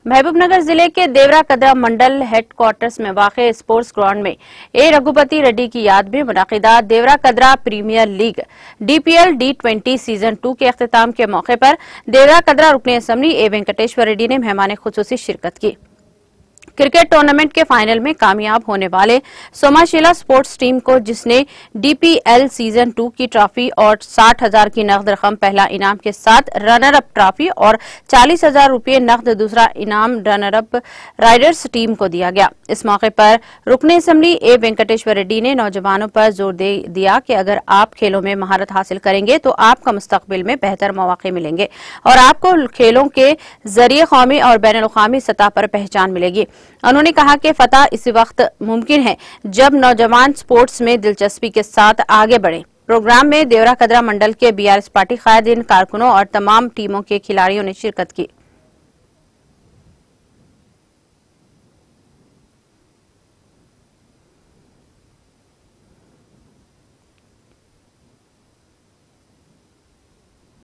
महबूब नगर जिले के देवरा कदरा मंडल हेडक्वार्टर्स में वाक़े स्पोर्ट्स ग्राउंड में ए रघुपति रेड्डी की याद में मुनाकिदा Devarakadra Premier League DPL D20 season 2 के अख्तिताम के मौके पर देवरा कदरा रुकन असम्बली ए वेंकटेश्वर रेड्डी ने मेहमान खुसूसी शिरकत की। क्रिकेट टूर्नामेंट के फाइनल में कामयाब होने वाले सोमाशिला स्पोर्ट्स टीम को, जिसने DPL सीजन 2 की ट्रॉफी और 60,000 की नकद रकम पहला इनाम के साथ रनर अप ट्रॉफी और 40,000 रुपये नकद दूसरा इनाम रनर अप राइडर्स टीम को दिया गया। इस मौके पर रुकन असम्बली ए वेंकटेश्वर रेड्डी ने नौजवानों पर जोर दे दिया कि अगर आप खेलों में महारत हासिल करेंगे तो आपका मुस्तकबिल में बेहतर मौके मिलेंगे और आपको खेलों के जरिए कौमी और बैनुल अक़वामी सतह पर पहचान मिलेगी। उन्होंने कहा कि फतह इसी वक्त मुमकिन है जब नौजवान स्पोर्ट्स में दिलचस्पी के साथ आगे बढ़े। प्रोग्राम में देवरा कदरा मंडल के BRS पार्टी कायदीन, कारकुनों और तमाम टीमों के खिलाड़ियों ने शिरकत की।